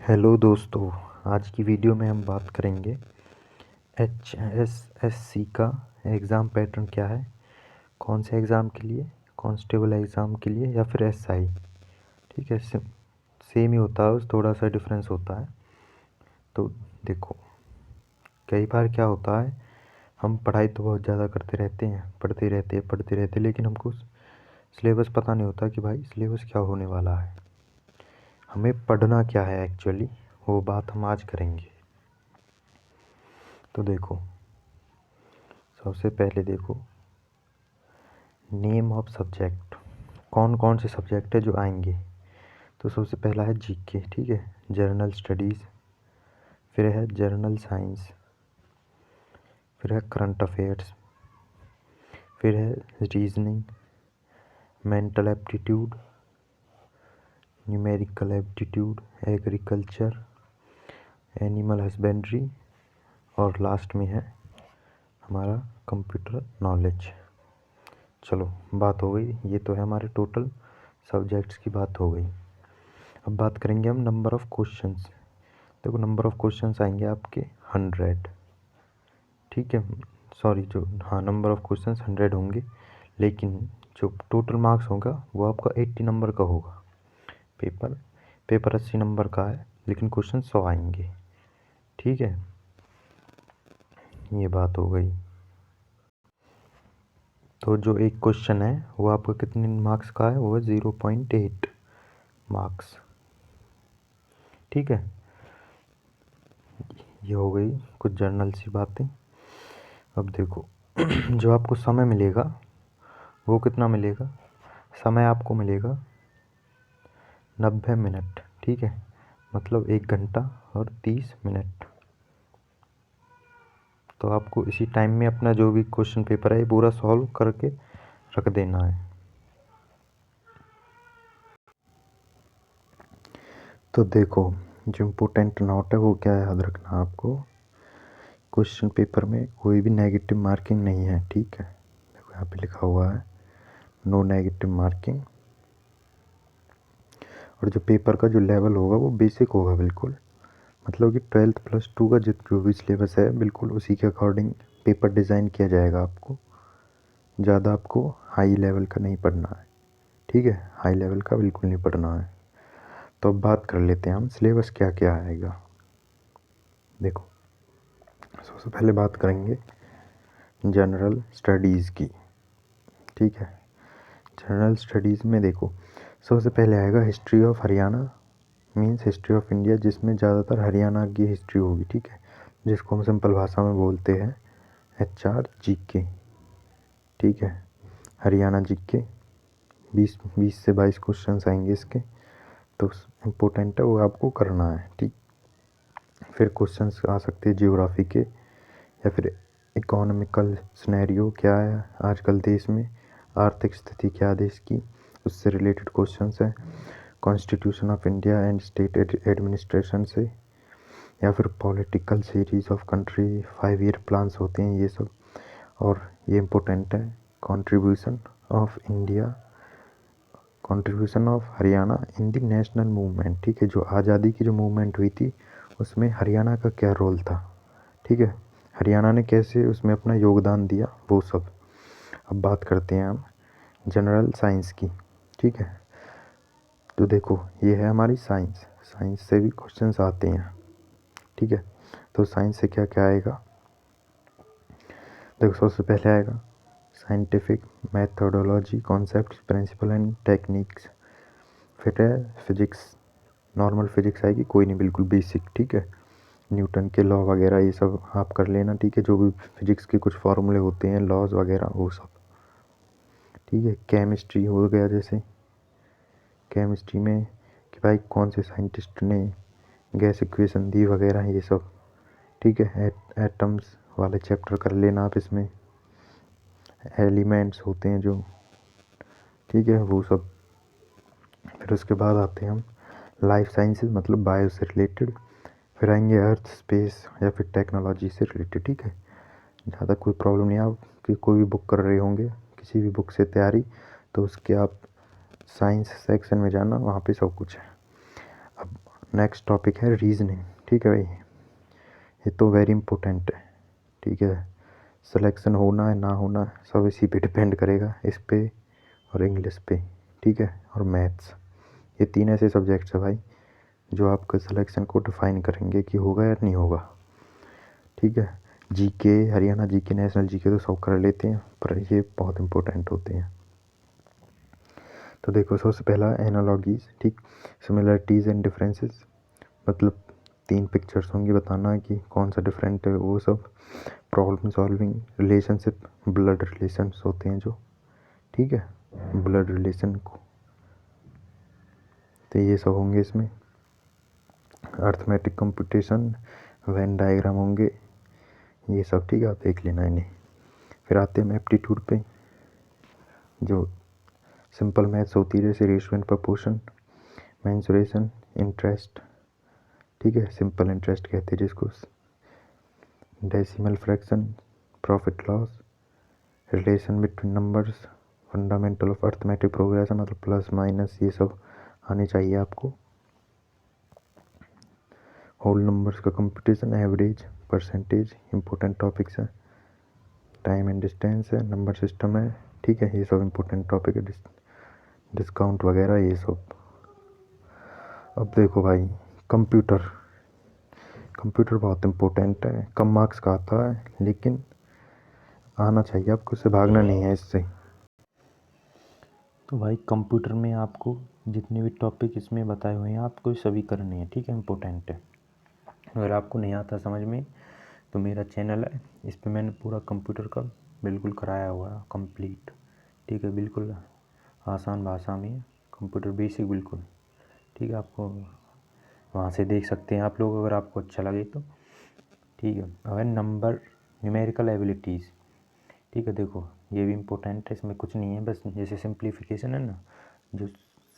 Hello दोस्तों, आज की वीडियो में हम बात करेंगे HSSC का एग्ज़ाम पैटर्न क्या है, कौन से एग्ज़ाम के लिए, कांस्टेबल एग्ज़ाम के लिए या फिर SI। ठीक है, सेम ही होता है, बस थोड़ा सा डिफरेंस होता है। तो देखो, कई बार क्या होता है, हम पढ़ाई तो बहुत ज़्यादा करते रहते हैं, पढ़ते रहते, लेकिन हमको सिलेबस पता नहीं होता कि भाई सिलेबस क्या होने वाला है, हमें पढ़ना क्या है एक्चुअली, वो बात हम आज करेंगे। तो देखो, सबसे पहले देखो नेम ऑफ सब्जेक्ट, कौन कौन से सब्जेक्ट है जो आएंगे। तो सबसे पहला है जीके, ठीक है, जर्नल स्टडीज़, फिर है जर्नल साइंस, फिर है करंट अफेयर्स, फिर है reasoning, mental aptitude, numerical aptitude, agriculture, animal husbandry और लास्ट में है हमारा कंप्यूटर नॉलेज। चलो, बात हो गई, ये तो है हमारे टोटल सब्जेक्ट्स की बात हो गई। अब बात करेंगे हम नंबर ऑफ़ क्वेश्चंस। देखो, नंबर ऑफ़ क्वेश्चंस आएंगे आपके 100, ठीक है, सॉरी, नंबर ऑफ़ क्वेश्चंस 100 होंगे, लेकिन जो टोटल मार्क्स होगा वो आपका 80 नंबर का होगा। पेपर 80 नंबर का है, लेकिन क्वेश्चन 100 आएंगे, ठीक है, ये बात हो गई। तो जो एक क्वेश्चन है वो आपका कितने मार्क्स का है, वो है 0.8 मार्क्स, ठीक है। ये हो गई कुछ जर्नल सी बातें। अब देखो जो आपको समय मिलेगा वो कितना मिलेगा, समय आपको मिलेगा 90 मिनट, ठीक है, मतलब 1 घंटा और 30 मिनट। तो आपको इसी टाइम में अपना जो भी क्वेश्चन पेपर है पूरा सॉल्व करके रख देना है। तो देखो, जो इम्पोर्टेंट नोट है वो क्या है, याद रखना आपको, क्वेश्चन पेपर में कोई भी नेगेटिव मार्किंग नहीं है, ठीक है। देखो यहाँ पे लिखा हुआ है नो नेगेटिव मार्किंग। और जो पेपर का जो लेवल होगा वो बेसिक होगा बिल्कुल, मतलब कि 12+2 का जो भी सिलेबस है बिल्कुल उसी के अकॉर्डिंग पेपर डिज़ाइन किया जाएगा। आपको ज़्यादा आपको हाई लेवल का नहीं पढ़ना है, ठीक है, हाई लेवल का बिल्कुल नहीं पढ़ना है। तो अब बात कर लेते हैं हम सिलेबस क्या क्या आएगा। देखो, सबसे पहले बात करेंगे जनरल स्टडीज़ की, ठीक है। जनरल स्टडीज़ में देखो, सबसे पहले आएगा history of Haryana, means history of India, जिसमें ज़्यादातर हरियाणा की हिस्ट्री होगी, ठीक है, जिसको हम सिंपल भाषा में बोलते हैं HRGK, ठीक है, हरियाणा जीके। 20 से 22 क्वेश्चन आएंगे इसके, तो इम्पोर्टेंट है वो आपको करना है, ठीक। फिर क्वेश्चंस आ सकते हैं जियोग्राफी के, या फिर इकोनॉमिकल सिनेरियो क्या है आजकल देश में, आर्थिक स्थिति क्या है देश की, उससे रिलेटेड क्वेश्चंस हैं। Constitution of India and state administration से, या फिर political series of country, 5 year plans होते हैं ये सब। और ये इम्पोर्टेंट है, contribution of India, contribution of Haryana in the national movement, ठीक है, जो आज़ादी की जो मूवमेंट हुई थी उसमें हरियाणा का क्या रोल था, ठीक है, हरियाणा ने कैसे उसमें अपना योगदान दिया, वो सब। अब बात करते हैं हम जनरल साइंस की, ठीक है। तो देखो, ये है हमारी साइंस, साइंस से भी क्वेश्चंस आते हैं, ठीक है। तो साइंस से क्या क्या आएगा, देखो, सबसे पहले आएगा scientific methodology, concepts, principle and techniques. फिर है फिजिक्स, नॉर्मल फिजिक्स आएगी, कोई नहीं, बिल्कुल बेसिक, ठीक है, न्यूटन के लॉ वगैरह ये सब आप कर लेना, ठीक है, जो भी फिजिक्स के कुछ फार्मूले होते हैं, लॉज वगैरह, वो सब, ठीक है। केमिस्ट्री हो गया, जैसे केमिस्ट्री में कि भाई कौन से साइंटिस्ट ने गैस इक्वेशन दी वगैरह, ये सब, ठीक है। एटम्स वाले चैप्टर कर लेना आप, इसमें एलिमेंट्स होते हैं जो, ठीक है, वो सब। फिर उसके बाद आते हैं हम लाइफ साइंसेज, मतलब बायो से रिलेटेड। फिर आएंगे अर्थ, स्पेस या फिर टेक्नोलॉजी से रिलेटेड, ठीक है। ज़्यादा कोई प्रॉब्लम नहीं, आप कि कोई भी बुक कर रहे होंगे किसी भी बुक से तैयारी, तो उसके आप साइंस सेक्शन में जाना, वहाँ पे सब कुछ है। अब नेक्स्ट टॉपिक है रीजनिंग। ठीक है भाई, ये तो वेरी इंपॉर्टेंट है। ठीक है, सिलेक्शन होना है ना होना सब इसी पे डिपेंड करेगा, इस पे और इंग्लिश पे। ठीक है, और मैथ्स, ये तीन ऐसे सब्जेक्ट्स है भाई जो आपके सिलेक्शन को डिफाइन करेंगे कि होगा या नहीं होगा। ठीक है, GK, Haryana GK, national GK तो सब कर लेते हैं, पर ये बहुत इंपॉर्टेंट होते हैं। तो देखो, सबसे पहला एनालॉजीज। ठीक, सिमिलरिटीज़ एंड डिफरेंसेस, मतलब 3 पिक्चर्स होंगी, बताना है कि कौन सा डिफरेंट है वो सब। Problem solving, relationship, blood relations होते हैं जो, ठीक है, ब्लड रिलेशन को, तो ये सब होंगे इसमें। अर्थमेटिक कंप्यूटेशन, वेन डायग्राम होंगे, ये सब। ठीक है, आप देख लेना इन्हें। फिर आते हैं एप्टीट्यूड पे, जो सिंपल मैथ्स होती है जैसे ratio and proportion, mensuration, interest. ठीक है, सिंपल इंटरेस्ट कहते हैं जिसको, decimal fraction, profit loss, relation between numbers, fundamental of arithmetic progression, मतलब प्लस माइनस, ये सब आने चाहिए आपको। होल नंबर्स का computation, average, percentage, important topics है। टाइम एंड डिस्टेंस है, नंबर सिस्टम है। ठीक है, ये सब इंपॉर्टेंट टॉपिक है, डिस्काउंट वगैरह ये सब। अब देखो भाई, कंप्यूटर, कंप्यूटर बहुत इंपॉर्टेंट है, कम मार्क्स का आता है लेकिन आना चाहिए आपको, इससे भागना नहीं है इससे। तो भाई कंप्यूटर में आपको जितने भी टॉपिक इसमें बताए हुए हैं आपको सभी करने हैं। ठीक है, इम्पोर्टेंट है। अगर आपको नहीं आता समझ में तो मेरा चैनल है, इस पर मैंने पूरा कंप्यूटर का बिल्कुल कराया हुआ है कंप्लीट। ठीक है, बिल्कुल आसान भाषा में कंप्यूटर बेसिक बिल्कुल। ठीक है, आपको वहाँ से देख सकते हैं आप लोग अगर आपको अच्छा लगे तो। ठीक है, अब नंबर, न्यूमेरिकल एबिलिटीज़। ठीक है, देखो ये भी इम्पोर्टेंट है, इसमें कुछ नहीं है, बस जैसे सिंप्लीफिकेशन है ना, जो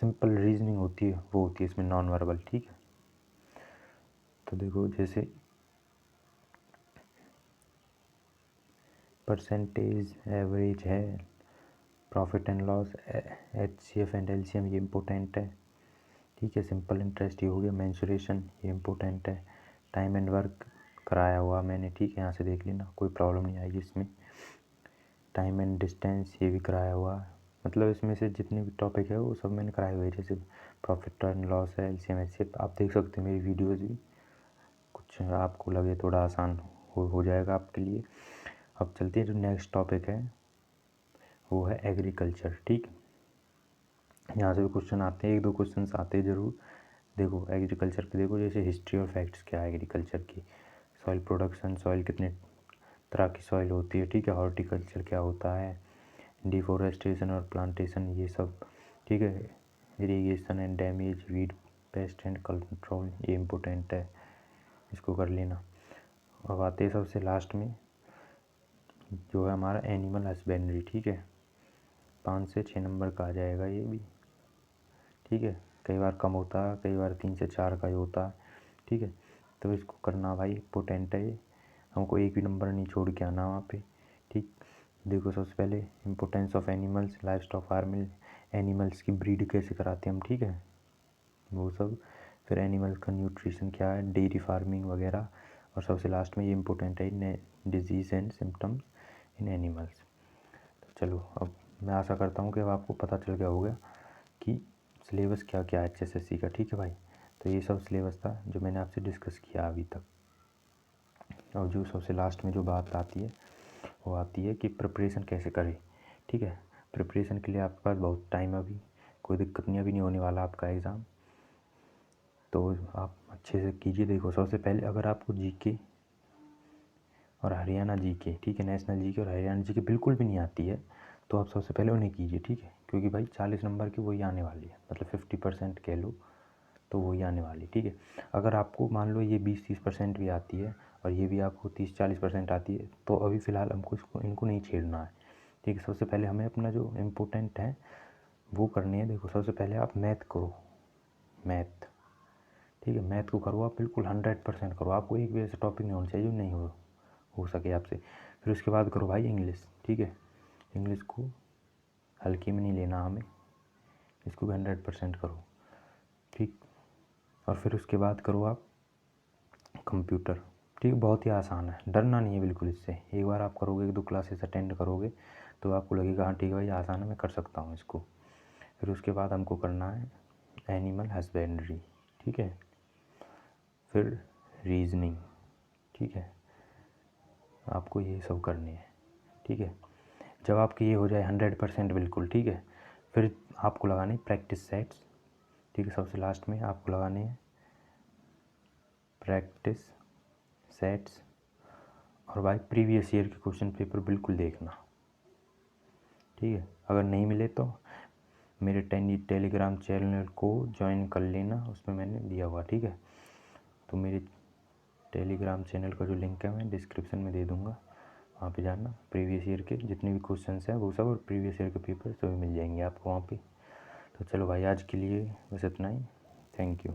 सिंपल रीजनिंग होती है वो होती है इसमें नॉन वर्बल। ठीक है, तो देखो जैसे परसेंटेज, एवरेज है, profit and loss, HCF and LCM, ये इम्पोर्टेंट है। ठीक है, सिंपल इंटरेस्ट ये हो गया, मेंसुरेशन ये इम्पोर्टेंट है, टाइम एंड वर्क कराया हुआ मैंने। ठीक है, यहाँ से देख लेना, कोई प्रॉब्लम नहीं आएगी इसमें। टाइम एंड डिस्टेंस ये भी कराया हुआ, मतलब इसमें से जितने भी टॉपिक है वो सब मैंने कराए हुए हैं। जैसे प्रॉफिट एंड लॉस है, LCM HCF, आप देख सकते हैं मेरी वीडियोज़ भी, कुछ आपको लगे थोड़ा आसान हो जाएगा आपके लिए। अब चलते हैं, जो नेक्स्ट टॉपिक है वो है एग्रीकल्चर। ठीक, यहाँ से भी क्वेश्चन आते हैं, 1-2 क्वेश्चन आते हैं ज़रूर। देखो एग्रीकल्चर के, देखो जैसे हिस्ट्री और फैक्ट्स क्या है एग्रीकल्चर की, सॉइल प्रोडक्शन, सॉइल कितने तरह की सॉइल होती है। ठीक है, हॉर्टिकल्चर क्या होता है, डिफोरेस्टेशन और प्लांटेशन ये सब। ठीक है, irrigation and damage, weed paste and control, ये इम्पोर्टेंट है, इसको कर लेना। अब आते हैं सबसे लास्ट में जो है हमारा एनिमल हस्बेंड्री। ठीक है, 5 से 6 नंबर का आ जाएगा ये भी। ठीक है, कई बार कम होता है, कई बार 3 से 4 का ही होता है। ठीक है, तो इसको करना भाई इम्पोर्टेंट है ये, हमको एक भी नंबर नहीं छोड़ के आना वहाँ पे। ठीक, देखो सबसे पहले importance of animals, life stock farming, animals की ब्रीड कैसे कराते हैं हम। ठीक है, वो सब। फिर एनिमल्स का न्यूट्रिशन क्या है, डेयरी फार्मिंग वगैरह। और सबसे लास्ट में ये इम्पोर्टेंट है, disease and symptoms in animals. तो चलो, अब मैं आशा करता हूँ कि अब आपको पता चल गया होगा कि सिलेबस क्या क्या है HSSC का। ठीक है भाई, तो ये सब सिलेबस था जो मैंने आपसे डिस्कस किया अभी तक। और जो सबसे लास्ट में जो बात आती है वो आती है कि प्रिपरेशन कैसे करें। ठीक है, प्रिपरेशन के लिए आपके पास बहुत टाइम है, अभी कोई दिक्कत नहीं, अभी नहीं होने वाला आपका एग्ज़ाम, तो आप अच्छे से कीजिए। देखो सबसे पहले अगर आपको जीके और हरियाणा जीके, ठीक है, नेशनल जीके और हरियाणा जीके बिल्कुल भी नहीं आती है तो आप सबसे पहले उन्हें कीजिए। ठीक है, क्योंकि भाई 40 नंबर की वही आने वाली है, मतलब 50% कह लो तो वही आने वाली। ठीक है, अगर आपको मान लो ये 20-30% भी आती है और ये भी आपको 30-40% आती है तो अभी फ़िलहाल हमको इनको नहीं छेड़ना है। ठीक है, सबसे पहले हमें अपना जो इम्पोर्टेंट है वो करनी है। देखो सबसे पहले आप मैथ करो, मैथ। ठीक है, मैथ को करो आप बिल्कुल 100% करो, आपको एक भी ऐसा टॉपिक नहीं होना चाहिए जो नहीं हो सके आपसे। फिर उसके बाद करो भाई इंग्लिश। ठीक है, इंग्लिश को हल्के में नहीं लेना हमें, इसको भी 100% करो। ठीक, और फिर उसके बाद करो आप कंप्यूटर। ठीक, बहुत ही आसान है, डरना नहीं है बिल्कुल इससे। एक बार आप करोगे, 1-2 क्लासेस अटेंड करोगे तो आपको लगेगा हाँ ठीक है भाई आसान है, मैं कर सकता हूँ इसको। फिर उसके बाद हमको करना है एनिमल हस्बेंड्री। ठीक है, फिर रीजनिंग। ठीक है, आपको ये सब करने हैं। ठीक है, जब आपकी ये हो जाए 100% बिल्कुल, ठीक है, फिर आपको लगाने प्रैक्टिस सेट्स। ठीक है, सबसे लास्ट में आपको लगाने हैं प्रैक्टिस सेट्स। और भाई प्रीवियस ईयर के क्वेश्चन पेपर बिल्कुल देखना। ठीक है, अगर नहीं मिले तो मेरे टेलीग्राम चैनल को ज्वाइन कर लेना, उसमें मैंने दिया हुआ। ठीक है, तो मेरे टेलीग्राम चैनल का जो लिंक है मैं डिस्क्रिप्शन में दे दूँगा, वहाँ पे जाना। प्रीवियस ईयर के जितने भी क्वेश्चंस हैं वो सब, और प्रीवियस ईयर के पेपर सभी मिल जाएंगे आपको वहाँ पे। तो चलो भाई आज के लिए बस इतना ही। Thank you.